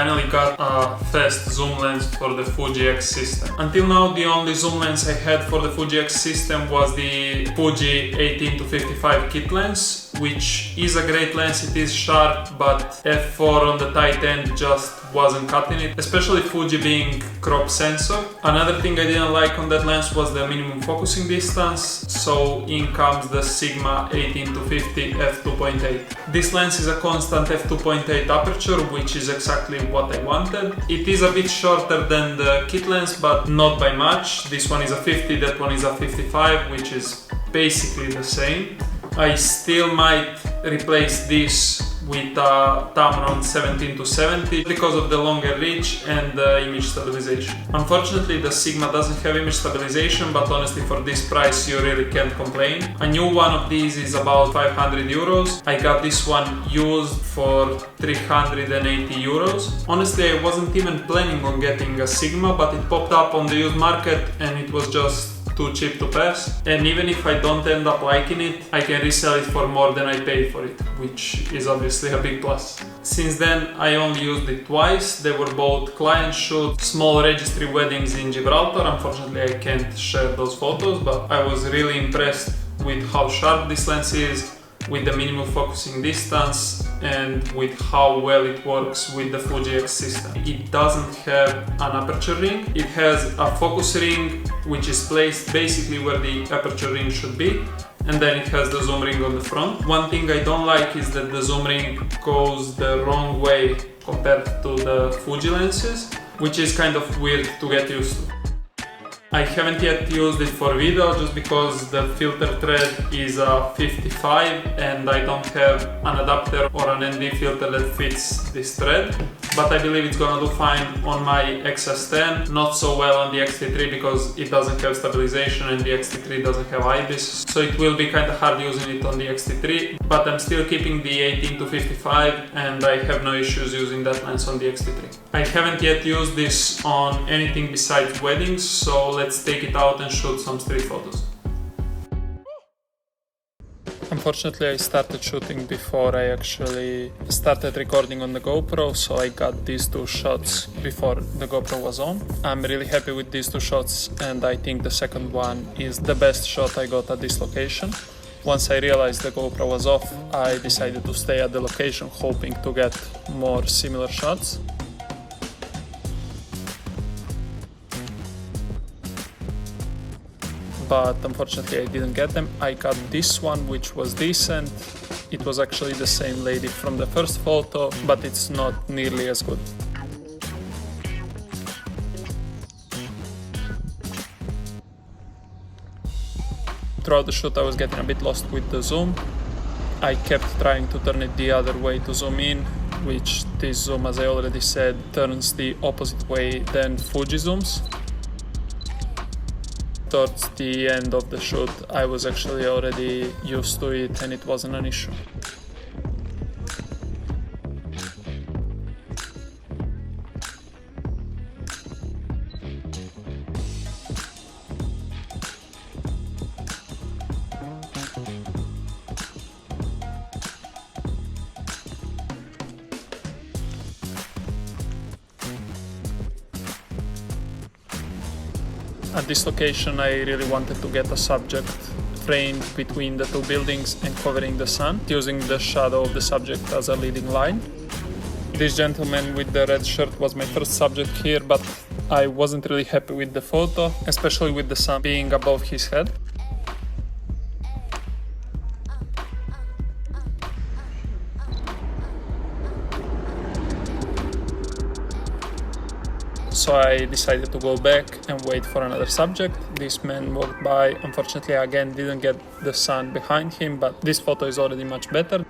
finally got a fast zoom lens for the Fuji X system. Until now, the only zoom lens I had for the Fuji X system was the Fuji 18-55 kit lens, which is a great lens. It is sharp, but f4 on the tight end just wasn't cutting it, especially Fuji being crop sensor. Another thing I didn't like on that lens was the minimum focusing distance, so in comes the Sigma 18-50 f2.8. This lens is a constant f2.8 aperture, which is exactly what I wanted. It is a bit shorter than the kit lens, but not by much. This one is a 50, that one is a 55, which is basically the same. I still might replace this with a Tamron 17-70 because of the longer reach and the image stabilization. Unfortunately, the Sigma doesn't have image stabilization, but honestly for this price you really can't complain. A new one of these is about 500 euros. I got this one used for 380 euros. Honestly, I wasn't even planning on getting a Sigma, but it popped up on the used market and it was just too cheap to pass. And even if I don't end up liking it, I can resell it for more than I paid for it, which is obviously a big plus. Since then, I only used it twice. They were both client shoots, small registry weddings in Gibraltar. Unfortunately, I can't share those photos, but I was really impressed with how sharp this lens is, with the minimum focusing distance, and with how well it works with the Fuji X system. It doesn't have an aperture ring. It has a focus ring which is placed basically where the aperture ring should be, and then it has the zoom ring on the front. One thing I don't like is that the zoom ring goes the wrong way compared to the Fuji lenses, which is kind of weird to get used to. I haven't yet used it for video just because the filter thread is a 55 and I don't have an adapter or an ND filter that fits this thread. But I believe it's gonna do fine on my XS10, not so well on the X-T3 because it doesn't have stabilization and the X-T3 doesn't have IBIS, so it will be kind of hard using it on the X-T3, but I'm still keeping the 18-55 and I have no issues using that lens on the X-T3. I haven't yet used this on anything besides weddings, so let's take it out and shoot some street photos. Unfortunately, I started shooting before I actually started recording on the GoPro, so I got these two shots before the GoPro was on. I'm really happy with these two shots, and I think the second one is the best shot I got at this location. Once I realized the GoPro was off, I decided to stay at the location, hoping to get more similar shots. But unfortunately I didn't get them. I got this one, which was decent. It was actually the same lady from the first photo, but it's not nearly as good. Throughout the shoot I was getting a bit lost with the zoom. I kept trying to turn it the other way to zoom in, which this zoom, as I already said, turns the opposite way than Fuji zooms. Towards the end of the shoot, I was actually already used to it and it wasn't an issue. At this location I really wanted to get a subject framed between the two buildings and covering the sun, using the shadow of the subject as a leading line. This gentleman with the red shirt was my first subject here, but I wasn't really happy with the photo, especially with the sun being above his head. So I decided to go back and wait for another subject. This man walked by. Unfortunately, I again didn't get the sun behind him, but this photo is already much better.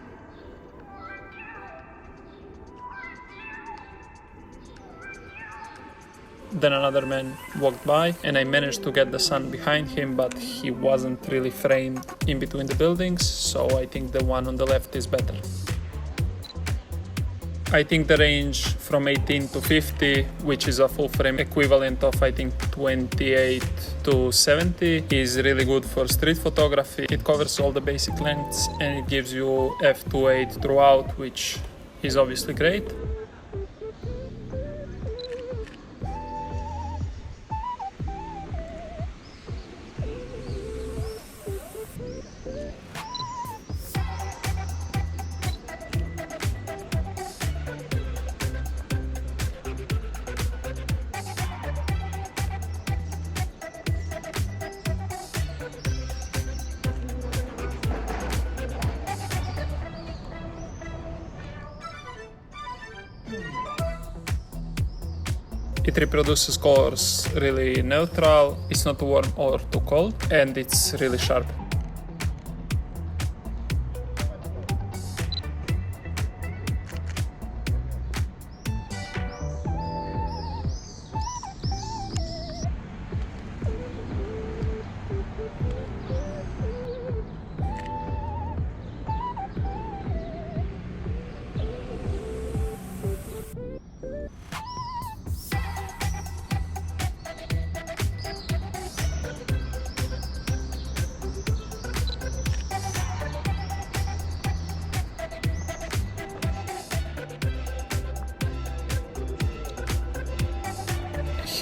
Then another man walked by and I managed to get the sun behind him, but he wasn't really framed in between the buildings, so I think the one on the left is better. I think the range from 18 to 50, which is a full frame equivalent of I think 28 to 70, is really good for street photography. It covers all the basic lengths and it gives you f2.8 throughout, which is obviously great. It reproduces colors really neutral, it's not too warm or too cold, and it's really sharp.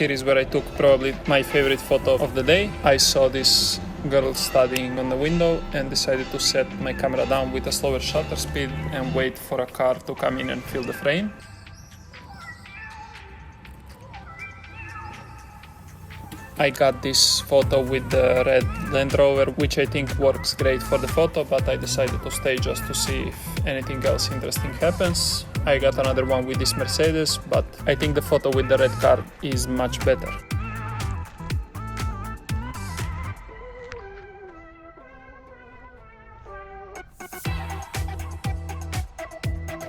Here is where I took probably my favorite photo of the day. I saw this girl studying on the window and decided to set my camera down with a slower shutter speed and wait for a car to come in and fill the frame. I got this photo with the red Land Rover, which I think works great for the photo, but I decided to stay just to see if anything else interesting happens. I got another one with this Mercedes, but I think the photo with the red car is much better.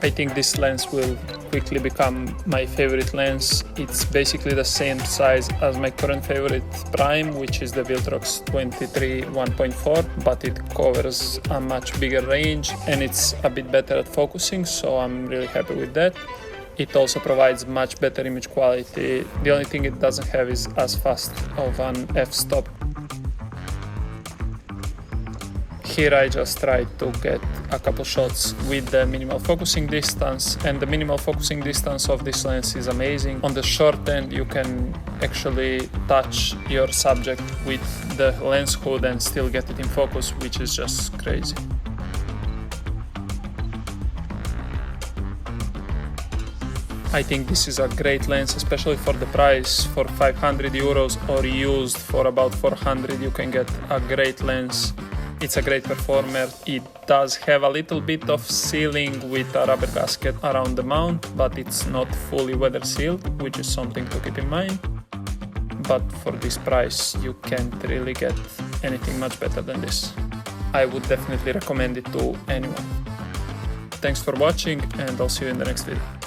I think this lens will quickly become my favorite lens. It's basically the same size as my current favorite prime, which is the Viltrox 23 1.4, but it covers a much bigger range and it's a bit better at focusing, so I'm really happy with that. It also provides much better image quality. The only thing it doesn't have is as fast of an f-stop. Here I just tried to get a couple shots with the minimal focusing distance, and the minimal focusing distance of this lens is amazing. On the short end you can actually touch your subject with the lens hood and still get it in focus, which is just crazy. I think this is a great lens, especially for the price. For 500 euros or used for about 400 you can get a great lens. It's a great performer. It does have a little bit of sealing with a rubber gasket around the mount, but it's not fully weather sealed, which is something to keep in mind. But for this price you can't really get anything much better than this. I would definitely recommend it to anyone. Thanks for watching and I'll see you in the next video.